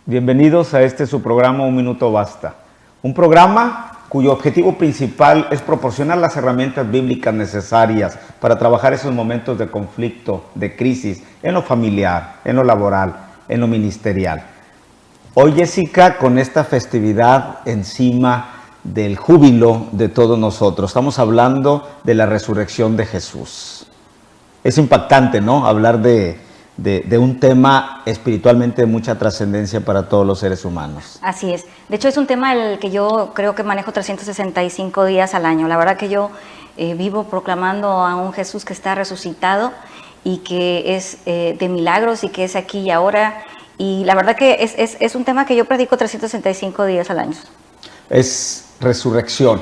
Bienvenidos a este su programa Un Minuto Basta, un programa cuyo objetivo principal es proporcionar las herramientas bíblicas necesarias para trabajar esos momentos de conflicto, de crisis, en lo familiar, en lo laboral, en lo ministerial. Hoy, Jessica, con esta festividad encima del júbilo de todos nosotros, estamos hablando de la resurrección de Jesús. Es impactante, ¿no?, hablar de un tema espiritualmente de mucha trascendencia para todos los seres humanos. Así es. De hecho, es un tema el que yo creo que manejo 365 días al año. La verdad que yo vivo proclamando a un Jesús que está resucitado y que es de milagros y que es aquí y ahora. Y la verdad que es un tema que yo predico 365 días al año. Es resurrección.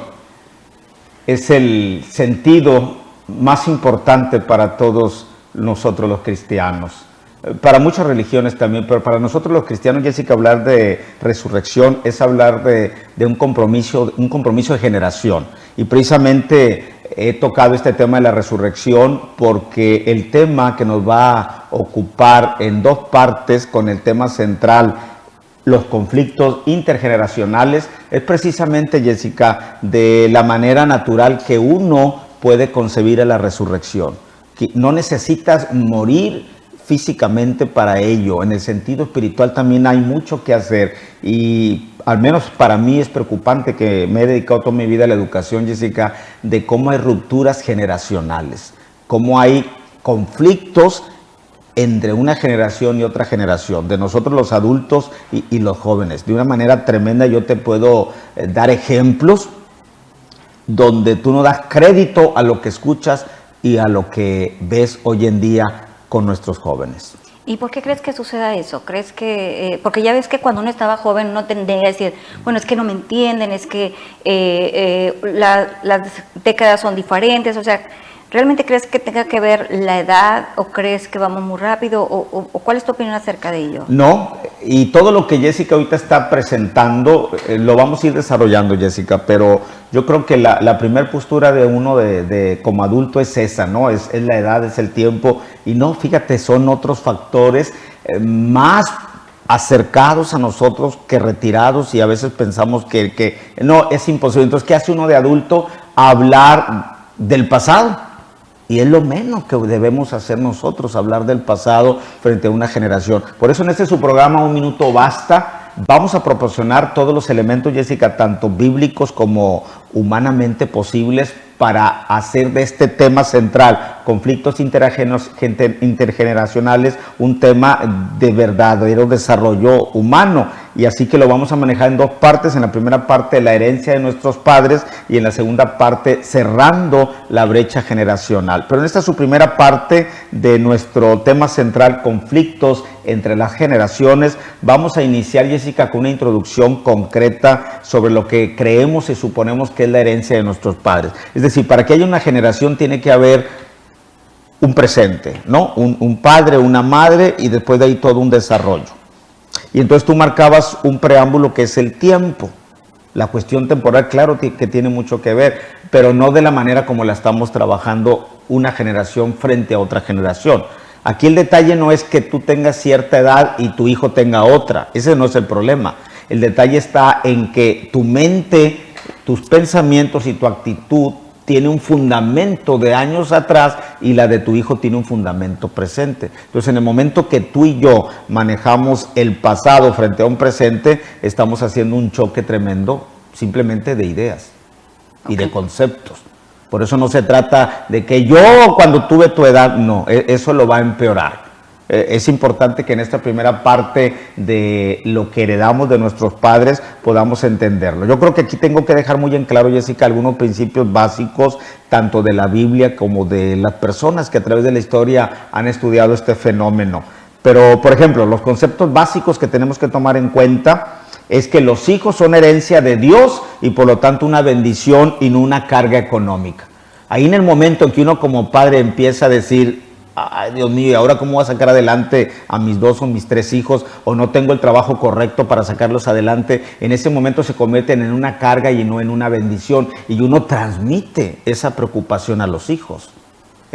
Es el sentido más importante para todos nosotros los cristianos, para muchas religiones también, pero para nosotros los cristianos, Jessica, hablar de resurrección es hablar de un compromiso de generación. Y precisamente he tocado este tema de la resurrección porque el tema que nos va a ocupar en dos partes, con el tema central, los conflictos intergeneracionales, es precisamente, Jessica, de la manera natural que uno puede concebir a la resurrección. Que no necesitas morir físicamente para ello. En el sentido espiritual también hay mucho que hacer, y al menos para mí es preocupante, que me he dedicado toda mi vida a la educación, Jessica, de cómo hay rupturas generacionales, cómo hay conflictos entre una generación y otra generación, de nosotros los adultos y los jóvenes. De una manera tremenda yo te puedo dar ejemplos donde tú no das crédito a lo que escuchas y a lo que ves hoy en día con nuestros jóvenes. ¿Y por qué crees que suceda eso? ¿Crees que, porque ya ves que cuando uno estaba joven uno tendría a decir, bueno, es que no me entienden, es que las décadas son diferentes, o sea, ¿realmente crees que tenga que ver la edad o crees que vamos muy rápido o cuál es tu opinión acerca de ello? No, y todo lo que Jessica ahorita está presentando lo vamos a ir desarrollando, Jessica, pero yo creo que la primera postura de uno como adulto es esa, ¿no? Es la edad, es el tiempo, y no, fíjate, son otros factores más acercados a nosotros que retirados, y a veces pensamos que no, es imposible. Entonces, ¿qué hace uno de adulto? Hablar del pasado. Y es lo menos que debemos hacer nosotros, hablar del pasado frente a una generación. Por eso en este su programa Un Minuto Basta, vamos a proporcionar todos los elementos, Jessica, tanto bíblicos como humanamente posibles, para hacer de este tema central, conflictos intergeneracionales, un tema de verdadero desarrollo humano. Y así que lo vamos a manejar en dos partes. En la primera parte, la herencia de nuestros padres, y en la segunda parte, cerrando la brecha generacional. Pero en esta su primera parte de nuestro tema central, conflictos entre las generaciones, vamos a iniciar, Jessica, con una introducción concreta sobre lo que creemos y suponemos que es la herencia de nuestros padres. Es decir, para que haya una generación tiene que haber un presente, ¿no? Un padre, una madre, y después de ahí todo un desarrollo. Y entonces tú marcabas un preámbulo que es el tiempo. La cuestión temporal, claro que tiene mucho que ver, pero no de la manera como la estamos trabajando una generación frente a otra generación. Aquí el detalle no es que tú tengas cierta edad y tu hijo tenga otra. Ese no es el problema. El detalle está en que tu mente, tus pensamientos y tu actitud tiene un fundamento de años atrás y la de tu hijo tiene un fundamento presente. Entonces, en el momento que tú y yo manejamos el pasado frente a un presente, estamos haciendo un choque tremendo simplemente de ideas y de conceptos. Por eso no se trata de que yo cuando tuve tu edad, no, eso lo va a empeorar. Es importante que en esta primera parte de lo que heredamos de nuestros padres podamos entenderlo. Yo creo que aquí tengo que dejar muy en claro, Jessica, algunos principios básicos, tanto de la Biblia como de las personas que a través de la historia han estudiado este fenómeno. Pero, por ejemplo, los conceptos básicos que tenemos que tomar en cuenta es que los hijos son herencia de Dios y por lo tanto una bendición y no una carga económica. Ahí en el momento en que uno como padre empieza a decir, ay, Dios mío, ¿y ahora cómo voy a sacar adelante a mis 2 o mis 3 hijos? O no tengo el trabajo correcto para sacarlos adelante. En ese momento se convierten en una carga y no en una bendición. Y uno transmite esa preocupación a los hijos.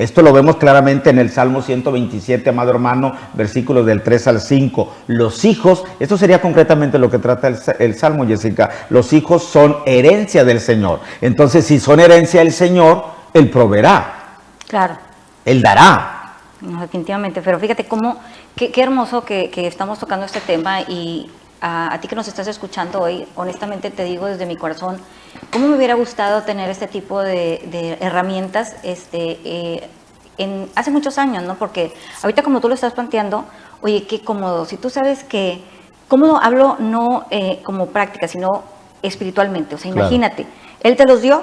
Esto lo vemos claramente en el Salmo 127, amado hermano, versículos del 3 al 5. Los hijos, esto sería concretamente lo que trata el Salmo, Jessica. Los hijos son herencia del Señor. Entonces, si son herencia del Señor, Él proveerá. Claro. Él dará. No, definitivamente, pero fíjate qué hermoso que estamos tocando este tema y a ti que nos estás escuchando hoy, honestamente te digo desde mi corazón, cómo me hubiera gustado tener este tipo de herramientas hace muchos años, ¿no? Porque ahorita como tú lo estás planteando, oye, qué cómodo, si tú sabes que, cómodo hablo no como práctica, sino espiritualmente, o sea, Claro. imagínate, Él te los dio,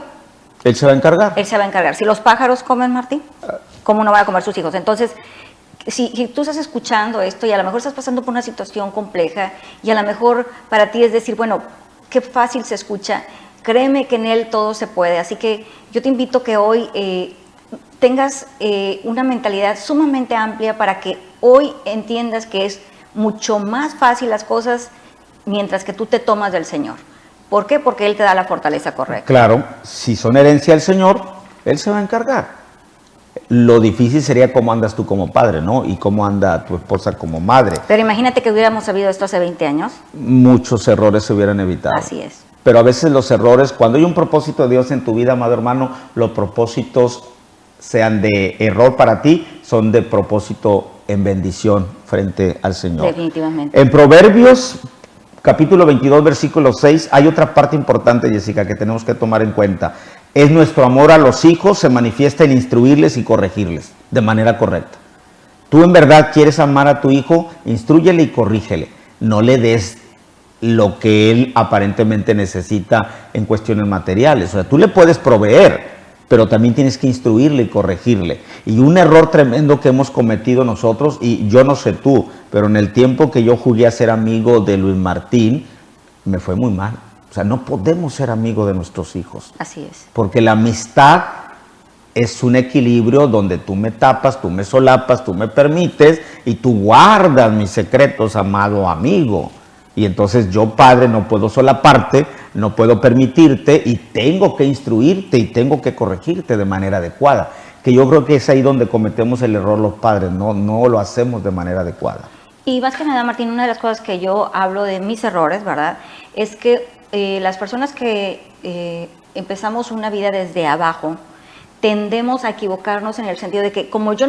Él se va a encargar. Él se va a encargar. Si los pájaros comen, Martín, ¿cómo no van a comer sus hijos? Entonces, si tú estás escuchando esto y a lo mejor estás pasando por una situación compleja y a lo mejor para ti es decir, bueno, qué fácil se escucha, créeme que en Él todo se puede. Así que yo te invito que hoy tengas una mentalidad sumamente amplia para que hoy entiendas que es mucho más fácil las cosas mientras que tú te tomas del Señor. ¿Por qué? Porque Él te da la fortaleza correcta. Claro, si son herencia del Señor, Él se va a encargar. Lo difícil sería cómo andas tú como padre, ¿no? Y cómo anda tu esposa como madre. Pero imagínate que hubiéramos sabido esto hace 20 años. Muchos errores se hubieran evitado. Así es. Pero a veces los errores, cuando hay un propósito de Dios en tu vida, amado hermano, los propósitos sean de error para ti, son de propósito en bendición frente al Señor. Definitivamente. En Proverbios, capítulo 22, versículo 6, hay otra parte importante, Jessica, que tenemos que tomar en cuenta. Es nuestro amor a los hijos, se manifiesta en instruirles y corregirles de manera correcta. Tú en verdad quieres amar a tu hijo, instrúyele y corrígele. No le des lo que él aparentemente necesita en cuestiones materiales. O sea, tú le puedes proveer, pero también tienes que instruirle y corregirle. Y un error tremendo que hemos cometido nosotros, y yo no sé tú, pero en el tiempo que yo jugué a ser amigo de Luis Martín, me fue muy mal. O sea, no podemos ser amigos de nuestros hijos. Así es. Porque la amistad es un equilibrio donde tú me tapas, tú me solapas, tú me permites y tú guardas mis secretos, amado amigo. Y entonces yo, padre, no puedo solaparte, no puedo permitirte y tengo que instruirte y tengo que corregirte de manera adecuada. Que yo creo que es ahí donde cometemos el error los padres, no lo hacemos de manera adecuada. Y más que nada, Martín, una de las cosas que yo hablo de mis errores, ¿verdad? Es que las personas que empezamos una vida desde abajo, tendemos a equivocarnos en el sentido de que como yo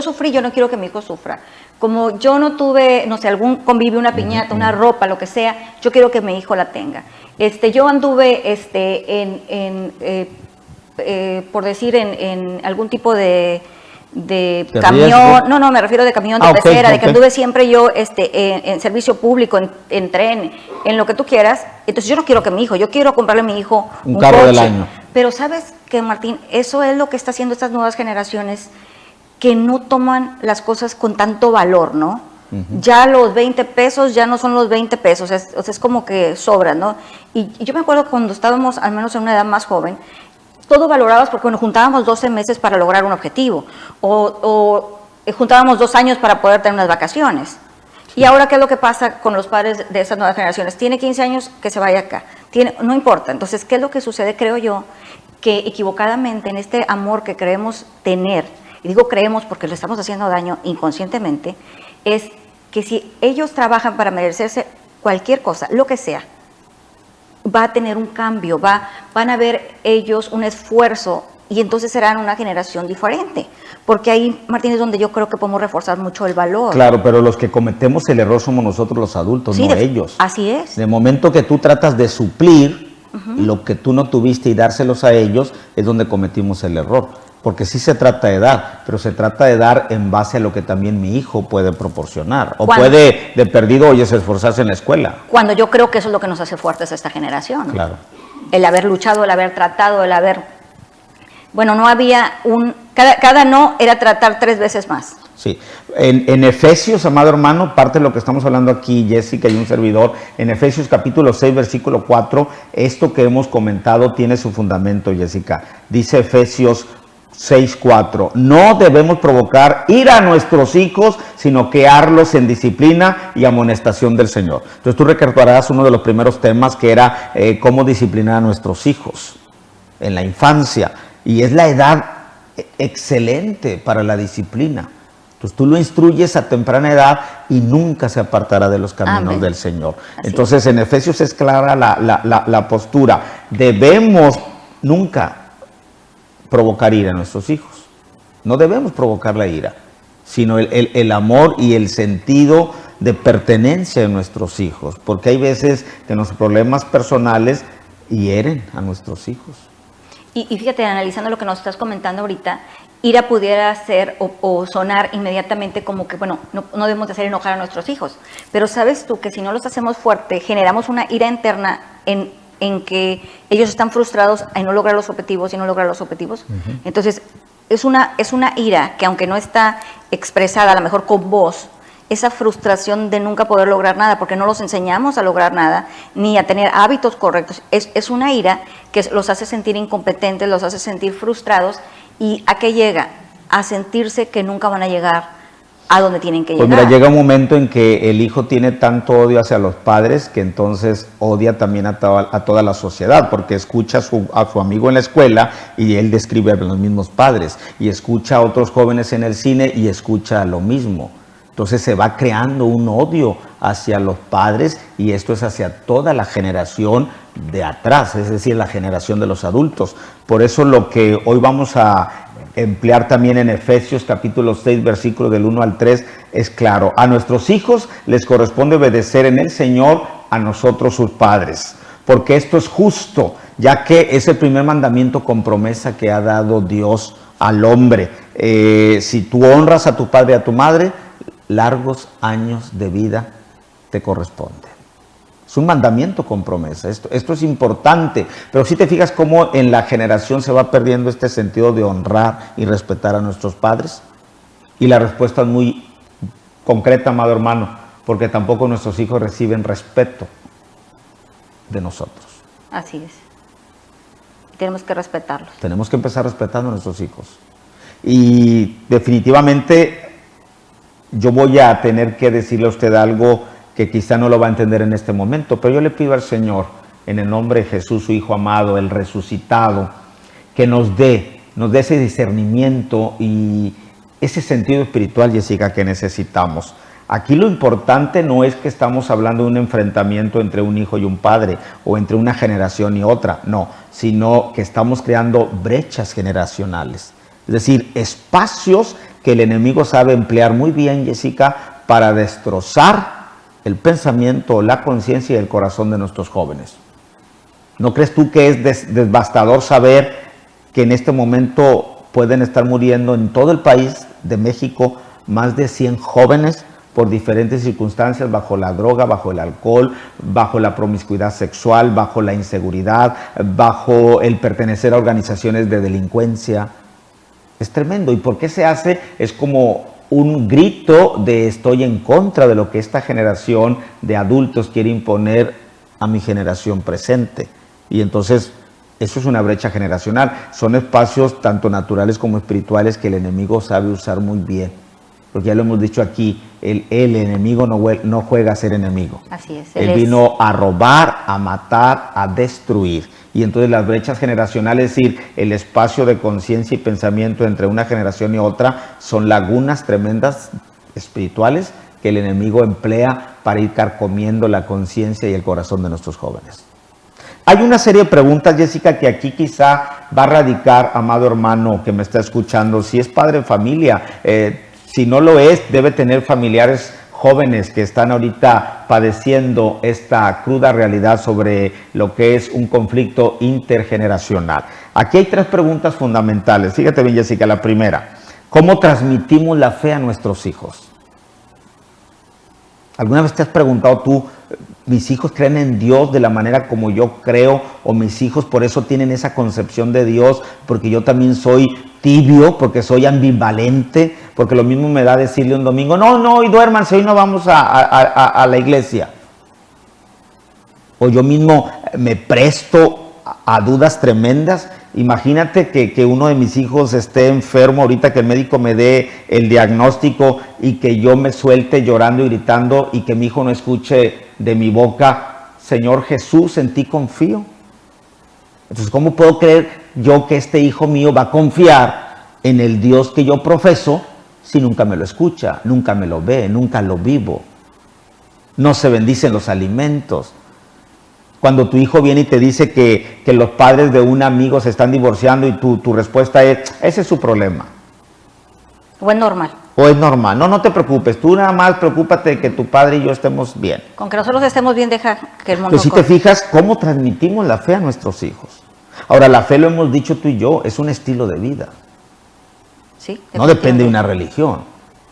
sufrí, yo no quiero que mi hijo sufra. Como yo no tuve, no sé, algún convivio, una piñata, una ropa, lo que sea, yo quiero que mi hijo la tenga. Yo anduve por decir, en algún tipo de camión, no, me refiero de camión de pecera, de que anduve siempre yo en servicio público, en tren, en lo que tú quieras. Entonces yo no quiero que mi hijo, yo quiero comprarle a mi hijo un carro coche. del año. Pero ¿sabes qué, Martín? Eso es lo que está haciendo estas nuevas generaciones, que no toman las cosas con tanto valor, ¿no? Ya los 20 pesos ya no son los 20 pesos, es como que sobran, ¿no? Y yo me acuerdo cuando estábamos, al menos en una edad más joven, todo valorabas porque juntábamos 12 meses para lograr un objetivo o juntábamos 2 años para poder tener unas vacaciones. Y ahora, ¿qué es lo que pasa con los padres de estas nuevas generaciones? Tiene 15 años, que se vaya acá. No importa. Entonces, ¿qué es lo que sucede? Creo yo que equivocadamente en este amor que creemos tener, y digo creemos porque le estamos haciendo daño inconscientemente, es que si ellos trabajan para merecerse cualquier cosa, lo que sea, va a tener un cambio, van a ver ellos un esfuerzo y entonces serán una generación diferente. Porque ahí, Martín, es donde yo creo que podemos reforzar mucho el valor. Claro, pero los que cometemos el error somos nosotros los adultos, Sí, no ellos. Así es. De momento que tú tratas de suplir lo que tú no tuviste y dárselos a ellos, es donde cometimos el error. Porque sí se trata de dar, pero se trata de dar en base a lo que también mi hijo puede proporcionar. O puede, de perdido, esforzarse en la escuela. Cuando yo creo que eso es lo que nos hace fuertes a esta generación. Claro. El haber luchado, el haber tratado, el haber... Bueno, no había cada no era tratar 3 veces más. Sí. En Efesios, amado hermano, parte de lo que estamos hablando aquí, Jessica y un servidor, en Efesios capítulo 6, versículo 4, esto que hemos comentado tiene su fundamento, Jessica. Dice Efesios 6:4, no debemos provocar ira a nuestros hijos, sino criarlos en disciplina y amonestación del Señor. Entonces tú recordarás uno de los primeros temas que era cómo disciplinar a nuestros hijos en la infancia, y es la edad excelente para la disciplina. Entonces tú lo instruyes a temprana edad y nunca se apartará de los caminos Amén. del Señor. Así Entonces en Efesios es clara la postura. Debemos nunca provocar ira a nuestros hijos. No debemos provocar la ira, sino el amor y el sentido de pertenencia de nuestros hijos. Porque hay veces que los problemas personales hieren a nuestros hijos. Y fíjate, analizando lo que nos estás comentando ahorita, ira pudiera ser o sonar inmediatamente como que, bueno, no debemos de hacer enojar a nuestros hijos. Pero sabes tú que si no los hacemos fuerte, generamos una ira interna en que ellos están frustrados en no lograr los objetivos y no lograr los objetivos. Uh-huh. Entonces, es una ira que aunque no está expresada a lo mejor con voz, esa frustración de nunca poder lograr nada, porque no los enseñamos a lograr nada, ni a tener hábitos correctos. Es una ira que los hace sentir incompetentes, los hace sentir frustrados. ¿Y a qué llega? A sentirse que nunca van a llegar a donde tienen que llegar. Pues mira, llega un momento en que el hijo tiene tanto odio hacia los padres que entonces odia también a toda la sociedad, porque escucha a su amigo en la escuela y él describe a los mismos padres, y escucha a otros jóvenes en el cine y escucha lo mismo. Entonces se va creando un odio hacia los padres y esto es hacia toda la generación de atrás, es decir, la generación de los adultos. Por eso lo que hoy vamos a emplear también en Efesios capítulo 6, versículos del 1 al 3, es claro. A nuestros hijos les corresponde obedecer en el Señor a nosotros sus padres, porque esto es justo, ya que es el primer mandamiento con promesa que ha dado Dios al hombre. Si tú honras a tu padre y a tu madre, largos años de vida te corresponde. Es un mandamiento con promesa. Esto es importante, pero si te fijas cómo en la generación se va perdiendo este sentido de honrar y respetar a nuestros padres. Y la respuesta es muy concreta, amado hermano, porque tampoco nuestros hijos reciben respeto de nosotros. Así es. Tenemos que respetarlos. Tenemos que empezar respetando a nuestros hijos. Y definitivamente yo voy a tener que decirle a usted algo que quizá no lo va a entender en este momento, pero yo le pido al Señor, en el nombre de Jesús, su Hijo amado, el resucitado, que nos dé ese discernimiento y ese sentido espiritual, Jessica, que necesitamos. Aquí lo importante no es que estamos hablando de un enfrentamiento entre un hijo y un padre, o entre una generación y otra, no, sino que estamos creando brechas generacionales. Es decir, espacios que el enemigo sabe emplear muy bien, Jessica, para destrozar el pensamiento, la conciencia y el corazón de nuestros jóvenes. ¿No crees tú que es devastador saber que en este momento pueden estar muriendo en todo el país de México más de 100 jóvenes por diferentes circunstancias, bajo la droga, bajo el alcohol, bajo la promiscuidad sexual, bajo la inseguridad, bajo el pertenecer a organizaciones de delincuencia? Es tremendo. ¿Y por qué se hace? Es como un grito de estoy en contra de lo que esta generación de adultos quiere imponer a mi generación presente. Y entonces eso es una brecha generacional. Son espacios tanto naturales como espirituales que el enemigo sabe usar muy bien. Porque ya lo hemos dicho aquí, el enemigo no juega a ser enemigo. Así es. Él vino a robar, a matar, a destruir. Y entonces las brechas generacionales, es decir, el espacio de conciencia y pensamiento entre una generación y otra, son lagunas tremendas espirituales que el enemigo emplea para ir carcomiendo la conciencia y el corazón de nuestros jóvenes. Hay una serie de preguntas, Jessica, que aquí quizá va a radicar, amado hermano que me está escuchando, si es padre de familia, si no lo es, debe tener familiares jóvenes que están ahorita padeciendo esta cruda realidad sobre lo que es un conflicto intergeneracional. Aquí hay 3 preguntas fundamentales. Fíjate bien, Jessica, la primera, ¿cómo transmitimos la fe a nuestros hijos? ¿Alguna vez te has preguntado tú, mis hijos creen en Dios de la manera como yo creo, o mis hijos por eso tienen esa concepción de Dios, porque yo también soy tibio, porque soy ambivalente, porque lo mismo me da decirle un domingo, no, hoy duérmanse, hoy no vamos a la iglesia? O yo mismo me presto a dudas tremendas. Imagínate que uno de mis hijos esté enfermo ahorita, que el médico me dé el diagnóstico y que yo me suelte llorando y gritando y que mi hijo no escuche de mi boca, Señor Jesús, en ti confío. Entonces, ¿cómo puedo creer yo que este hijo mío va a confiar en el Dios que yo profeso si nunca me lo escucha, nunca me lo ve, nunca lo vivo? No se bendicen los alimentos. Cuando tu hijo viene y te dice que los padres de un amigo se están divorciando y tu respuesta es, ese es su problema. O es normal. O es normal. No, no te preocupes. Tú nada más preocúpate de que tu padre y yo estemos bien. Con que nosotros estemos bien, deja que el mundo Pero si corra. te fijas, ¿cómo transmitimos la fe a nuestros hijos? Ahora, la fe, lo hemos dicho tú y yo, es un estilo de vida. Sí, No depende de definitivamente. una religión.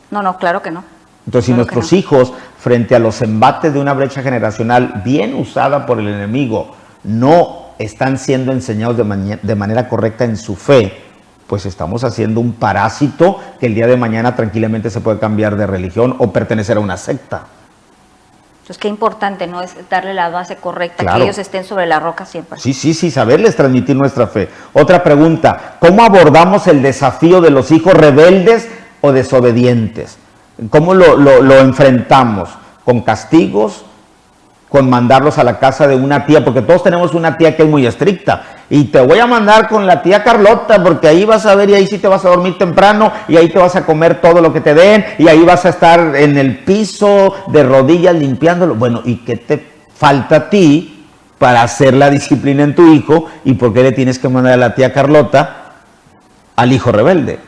No, claro que no. Entonces, si Claro que nuestros no. hijos, frente a los embates de una brecha generacional bien usada por el enemigo, no están siendo enseñados de manera correcta en su fe, pues estamos haciendo un parásito que el día de mañana tranquilamente se puede cambiar de religión o pertenecer a una secta. Entonces, qué importante, ¿no? Es darle la base correcta, Claro. que ellos estén sobre la roca siempre. Sí, saberles transmitir nuestra fe. Otra pregunta, ¿cómo abordamos el desafío de los hijos rebeldes o desobedientes? ¿Cómo lo enfrentamos? ¿Con castigos? ¿Con mandarlos a la casa de una tía? Porque todos tenemos una tía que es muy estricta. Y te voy a mandar con la tía Carlota, porque ahí vas a ver y ahí sí te vas a dormir temprano y ahí te vas a comer todo lo que te den y ahí vas a estar en el piso de rodillas limpiándolo. Bueno, ¿y qué te falta a ti para hacer la disciplina en tu hijo? ¿Y por qué le tienes que mandar a la tía Carlota al hijo rebelde?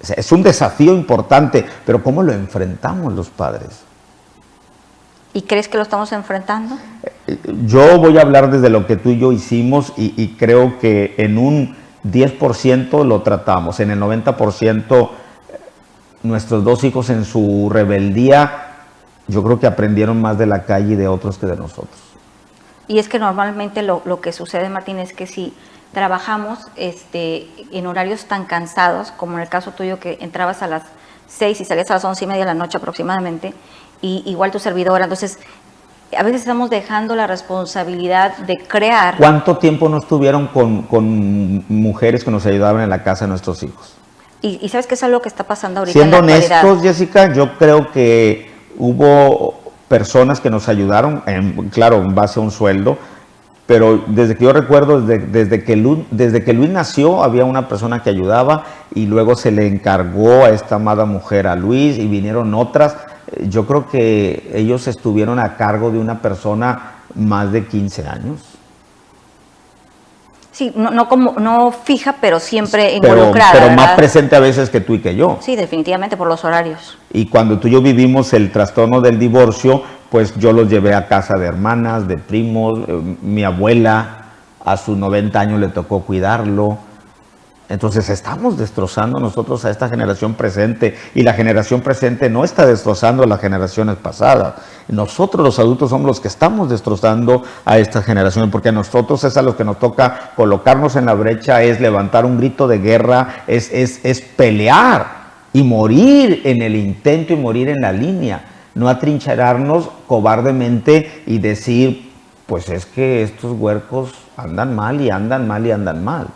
O sea, es un desafío importante, pero ¿cómo lo enfrentamos los padres? ¿Y crees que lo estamos enfrentando? Yo voy a hablar desde lo que tú y yo hicimos y creo que en un 10% lo tratamos, en el 90% nuestros dos hijos en su rebeldía, yo creo que aprendieron más de la calle y de otros que de nosotros. Y es que normalmente lo que sucede, Martín, es que si trabajamos en horarios tan cansados, como en el caso tuyo que entrabas a las 6 y salías a las 11:30 de la noche aproximadamente, y igual tu servidora, entonces a veces estamos dejando la responsabilidad de crear. ¿Cuánto tiempo no estuvieron con mujeres que nos ayudaban en la casa de nuestros hijos? Y sabes que es algo que está pasando ahorita Siendo en la actualidad. honestos, Jessica, yo creo que hubo personas que nos ayudaron, claro, en base a un sueldo, pero desde que yo recuerdo, desde que Luis nació, había una persona que ayudaba y luego se le encargó a esta amada mujer a Luis y vinieron otras. Yo creo que ellos estuvieron a cargo de una persona más de 15 años. Sí, no fija, pero siempre Pero involucrada. más ¿verdad? presente a veces que tú y que yo. Sí, definitivamente por los horarios. Y cuando tú y yo vivimos el trastorno del divorcio, pues yo los llevé a casa de hermanas, de primos, mi abuela a sus 90 años le tocó cuidarlo. Entonces estamos destrozando nosotros a esta generación presente y la generación presente no está destrozando a las generaciones pasadas. Nosotros los adultos somos los que estamos destrozando a esta generación porque a nosotros es a los que nos toca colocarnos en la brecha, es levantar un grito de guerra, es pelear y morir en el intento y morir en la línea. No atrincherarnos cobardemente y decir, pues es que estos huercos andan mal y andan mal y andan mal.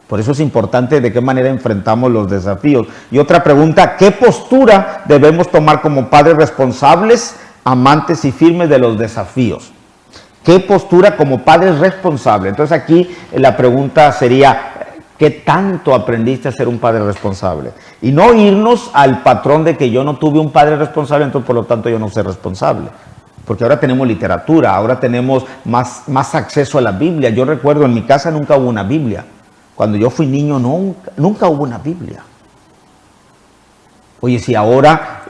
Por eso es importante de qué manera enfrentamos los desafíos. Y otra pregunta, ¿qué postura debemos tomar como padres responsables, amantes y firmes de los desafíos? ¿Qué postura como padres responsables? Entonces aquí la pregunta sería, ¿qué tanto aprendiste a ser un padre responsable? Y no irnos al patrón de que yo no tuve un padre responsable, entonces por lo tanto yo no soy responsable. Porque ahora tenemos literatura, ahora tenemos más acceso a la Biblia. Yo recuerdo, en mi casa nunca hubo una Biblia. Cuando yo fui niño nunca hubo una Biblia. Oye, si ahora,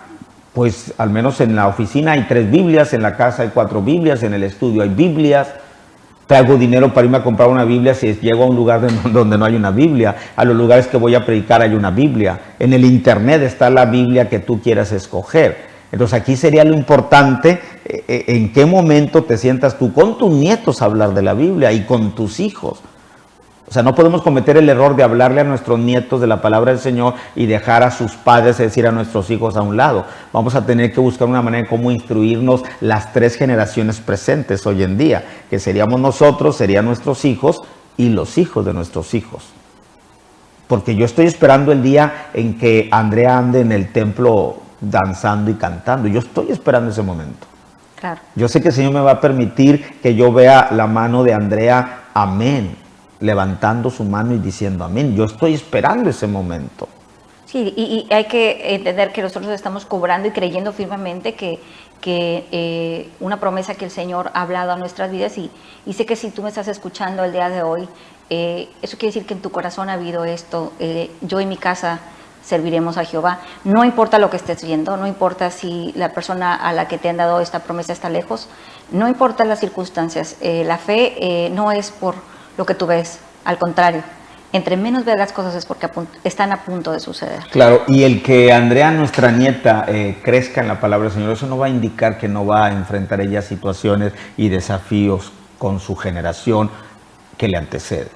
pues al menos en la oficina hay 3 Biblias, en la casa hay 4 Biblias, en el estudio hay Biblias. Traigo dinero para irme a comprar una Biblia si llego a un lugar donde no hay una Biblia. A los lugares que voy a predicar hay una Biblia. En el internet está la Biblia que tú quieras escoger. Entonces aquí sería lo importante, en qué momento te sientas tú con tus nietos a hablar de la Biblia y con tus hijos. O sea, no podemos cometer el error de hablarle a nuestros nietos de la palabra del Señor y dejar a sus padres, es decir, a nuestros hijos a un lado. Vamos a tener que buscar una manera de cómo instruirnos las 3 generaciones presentes hoy en día, que seríamos nosotros, serían nuestros hijos y los hijos de nuestros hijos. Porque yo estoy esperando el día en que Andrea ande en el templo danzando y cantando. Yo estoy esperando ese momento. Claro. Yo sé que el Señor me va a permitir que yo vea la mano de Andrea, amén. levantando su mano y diciendo amén. Yo estoy esperando ese momento. Sí, y hay que entender que nosotros estamos cobrando y creyendo firmemente que una promesa que el Señor ha hablado a nuestras vidas, y sé que si tú me estás escuchando el día de hoy, eso quiere decir que en tu corazón ha habido esto. Yo y mi casa serviremos a Jehová. No importa lo que estés viendo, no importa si la persona a la que te han dado esta promesa está lejos, no importa las circunstancias. La fe no es por lo que tú ves, al contrario. Entre menos veas las cosas es porque están a punto de suceder. Claro, y el que Andrea, nuestra nieta, crezca en la palabra del Señor, eso no va a indicar que no va a enfrentar ella situaciones y desafíos con su generación que le antecede.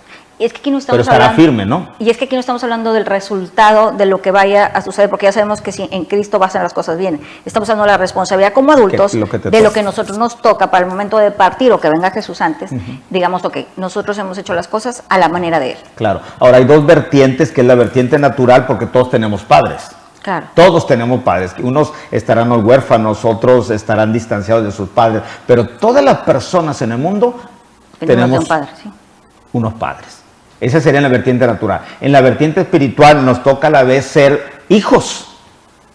Y es que aquí no estamos Pero estará firme, ¿no? Y es que aquí no estamos hablando del resultado de lo que vaya a suceder, porque ya sabemos que si en Cristo pasan las cosas bien. Estamos hablando de la responsabilidad como adultos, de lo que nosotros nos toca para el momento de partir o que venga Jesús antes. Digamos, ok, nosotros hemos hecho las cosas a la manera de Él. Claro. Ahora hay dos vertientes, que es la vertiente natural, porque todos tenemos padres. Claro. Todos tenemos padres. Unos estarán huérfanos, otros estarán distanciados de sus padres, pero todas las personas en el mundo tenemos un padre, ¿sí? Unos padres. Esa sería en la vertiente natural. En la vertiente espiritual nos toca a la vez ser hijos,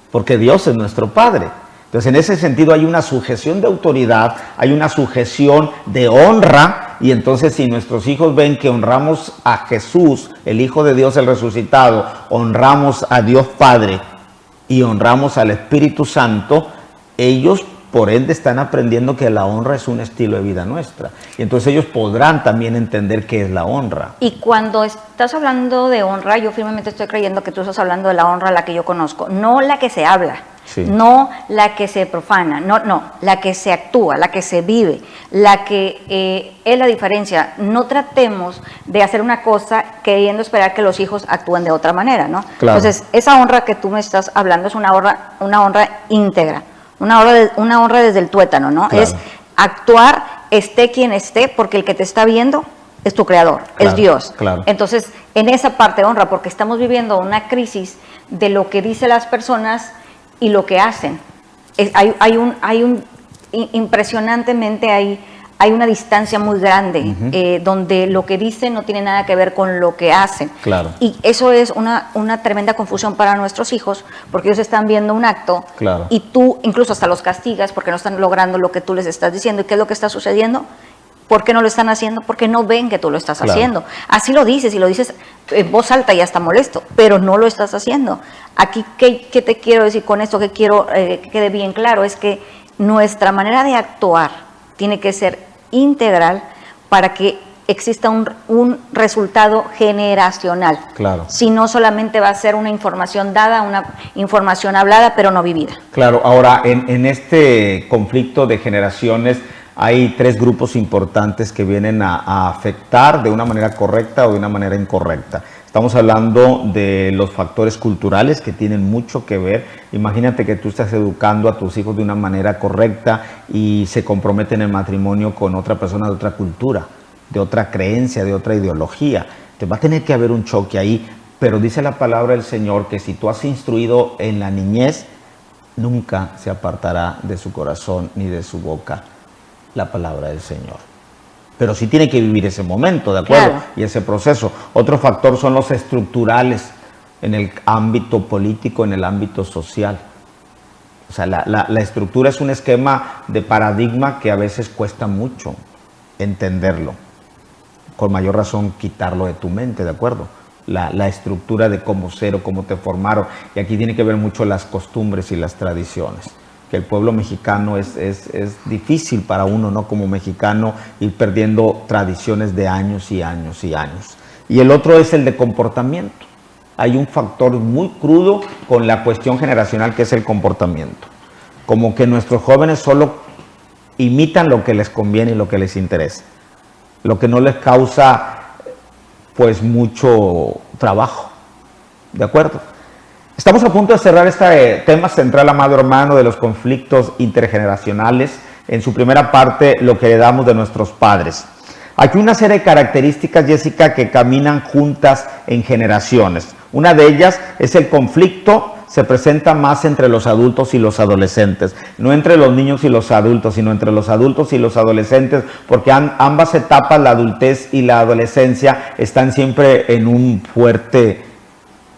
porque Dios es nuestro Padre. Entonces, en ese sentido hay una sujeción de autoridad, hay una sujeción de honra, y entonces si nuestros hijos ven que honramos a Jesús, el Hijo de Dios, el resucitado, honramos a Dios Padre y honramos al Espíritu Santo, ellos por ende están aprendiendo que la honra es un estilo de vida nuestra. Y entonces ellos podrán también entender qué es la honra. Y cuando estás hablando de honra, yo firmemente estoy creyendo que tú estás hablando de la honra, la que yo conozco, no la que se habla, sí, no la que se profana, no, la que se actúa, la que se vive, la que es la diferencia. No tratemos de hacer una cosa queriendo esperar que los hijos actúen de otra manera, ¿no? Claro. Entonces, esa honra que tú me estás hablando es una honra íntegra. Una honra desde el tuétano, ¿no? Claro. Es actuar, esté quien esté, porque el que te está viendo es tu creador, claro, es Dios. Claro. Entonces, en esa parte honra, porque estamos viviendo una crisis de lo que dicen las personas y lo que hacen. Impresionantemente hay una distancia muy grande, donde lo que dicen no tiene nada que ver con lo que hacen. Claro. Y eso es una tremenda confusión para nuestros hijos, porque ellos están viendo un acto, claro, y tú incluso hasta los castigas porque no están logrando lo que tú les estás diciendo. ¿Y qué es lo que está sucediendo? ¿Por qué no lo están haciendo? Porque no ven que tú lo estás, claro, haciendo. Así lo dices, y lo dices en voz alta y hasta molesto, pero no lo estás haciendo. Aquí, ¿qué te quiero decir con esto? Que quiero que quede bien claro, es que nuestra manera de actuar tiene que ser integral para que exista un resultado generacional. Claro. Si no, solamente va a ser una información dada, una información hablada, pero no vivida. Claro. Ahora, en este conflicto de generaciones hay tres grupos importantes que vienen a afectar de una manera correcta o de una manera incorrecta. Estamos hablando de los factores culturales, que tienen mucho que ver. Imagínate que tú estás educando a tus hijos de una manera correcta y se comprometen en el matrimonio con otra persona de otra cultura, de otra creencia, de otra ideología. Te va a tener que haber un choque ahí, pero dice la palabra del Señor que si tú has instruido en la niñez, nunca se apartará de su corazón ni de su boca la palabra del Señor. Pero sí tiene que vivir ese momento, ¿de acuerdo? Claro. Y ese proceso. Otro factor son los estructurales en el ámbito político, en el ámbito social. O sea, la estructura es un esquema de paradigma que a veces cuesta mucho entenderlo. Con mayor razón, quitarlo de tu mente, ¿de acuerdo? La estructura de cómo ser o cómo te formaron. Y aquí tiene que ver mucho las costumbres y las tradiciones. Que el pueblo mexicano es difícil para uno, ¿no? Como mexicano, ir perdiendo tradiciones de años y años y años. Y el otro es el de comportamiento. Hay un factor muy crudo con la cuestión generacional, que es el comportamiento. Como que nuestros jóvenes solo imitan lo que les conviene y lo que les interesa. Lo que no les causa, pues, mucho trabajo. ¿De acuerdo? Estamos a punto de cerrar este tema central, amado hermano, de los conflictos intergeneracionales. En su primera parte, lo que heredamos de nuestros padres. Aquí una serie de características, Jessica, que caminan juntas en generaciones. Una de ellas es el conflicto se presenta más entre los adultos y los adolescentes. No entre los niños y los adultos, sino entre los adultos y los adolescentes, porque ambas etapas, la adultez y la adolescencia, están siempre en un fuerte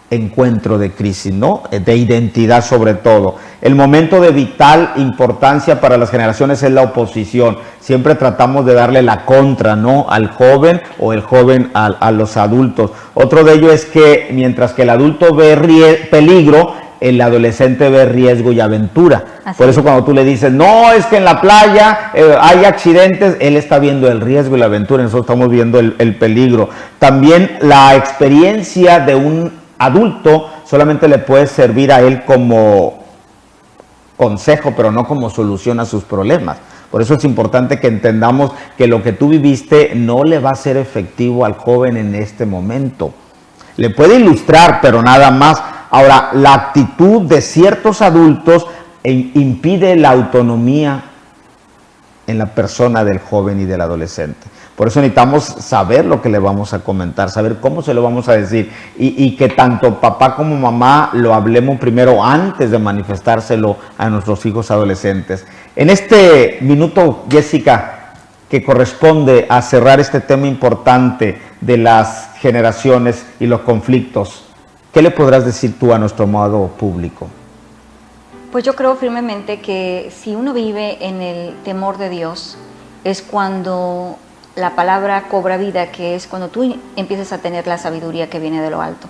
encuentro de crisis, ¿no? De identidad sobre todo. El momento de vital importancia para las generaciones es la oposición. Siempre tratamos de darle la contra, ¿no? Al joven o el joven a los adultos. Otro de ello es que mientras que el adulto ve peligro, el adolescente ve riesgo y aventura. Así. Por eso cuando tú le dices, no, es que en la playa hay accidentes, él está viendo el riesgo y la aventura, nosotros estamos viendo el peligro. También la experiencia de un adulto solamente le puede servir a él como consejo, pero no como solución a sus problemas. Por eso es importante que entendamos que lo que tú viviste no le va a ser efectivo al joven en este momento. Le puede ilustrar, pero nada más. Ahora, la actitud de ciertos adultos impide la autonomía en la persona del joven y del adolescente. Por eso necesitamos saber lo que le vamos a comentar, saber cómo se lo vamos a decir y que tanto papá como mamá lo hablemos primero antes de manifestárselo a nuestros hijos adolescentes. En este minuto, Jessica, que corresponde a cerrar este tema importante de las generaciones y los conflictos, ¿qué le podrás decir tú a nuestro amado público? Pues yo creo firmemente que si uno vive en el temor de Dios, es cuando la palabra cobra vida, que es cuando tú empiezas a tener la sabiduría que viene de lo alto.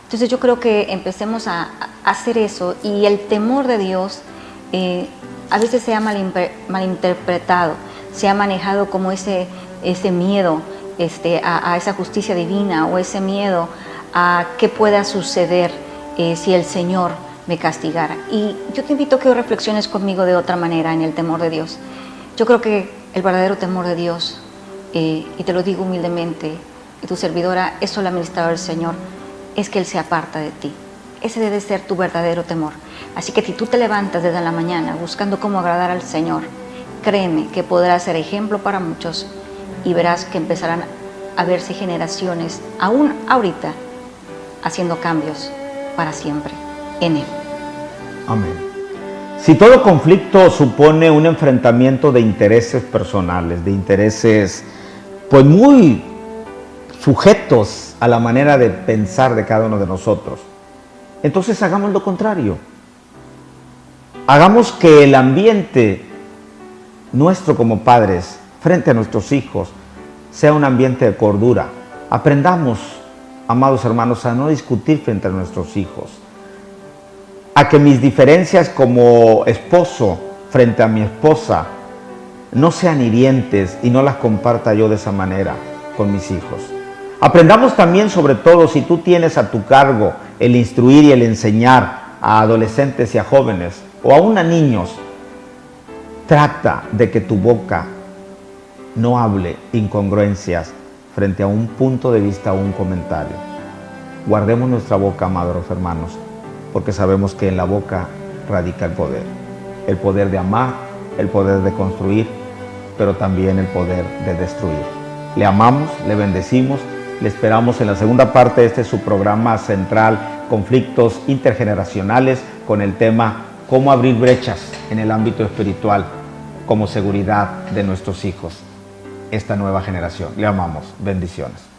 Entonces yo creo que empecemos a hacer eso, y el temor de Dios a veces se ha malinterpretado, se ha manejado como ese miedo a esa justicia divina, o ese miedo a qué pueda suceder si el Señor me castigara. Y yo te invito a que reflexiones conmigo de otra manera en el temor de Dios. Yo creo que el verdadero temor de Dios, y te lo digo humildemente, y tu servidora es solo administrador del Señor, es que Él se aparta de ti. Ese debe ser tu verdadero temor. Así que si tú te levantas desde la mañana buscando cómo agradar al Señor, créeme que podrás ser ejemplo para muchos, y verás que empezarán a verse generaciones, aún ahorita, haciendo cambios para siempre en Él. Amén. Si todo conflicto supone un enfrentamiento de intereses personales, de intereses pues muy sujetos a la manera de pensar de cada uno de nosotros, entonces hagamos lo contrario. Hagamos que el ambiente nuestro como padres frente a nuestros hijos sea un ambiente de cordura. Aprendamos, amados hermanos, a no discutir frente a nuestros hijos, a que mis diferencias como esposo frente a mi esposa no sean hirientes y no las comparta yo de esa manera con mis hijos. Aprendamos también, sobre todo, si tú tienes a tu cargo el instruir y el enseñar a adolescentes y a jóvenes, o aún a niños, trata de que tu boca no hable incongruencias frente a un punto de vista o un comentario. Guardemos nuestra boca, amados hermanos, porque sabemos que en la boca radica el poder de amar, el poder de construir, pero también el poder de destruir. Le amamos, le bendecimos, le esperamos en la segunda parte de este su programa central, Conflictos Intergeneracionales, con el tema cómo abrir brechas en el ámbito espiritual como seguridad de nuestros hijos, esta nueva generación. Le amamos, bendiciones.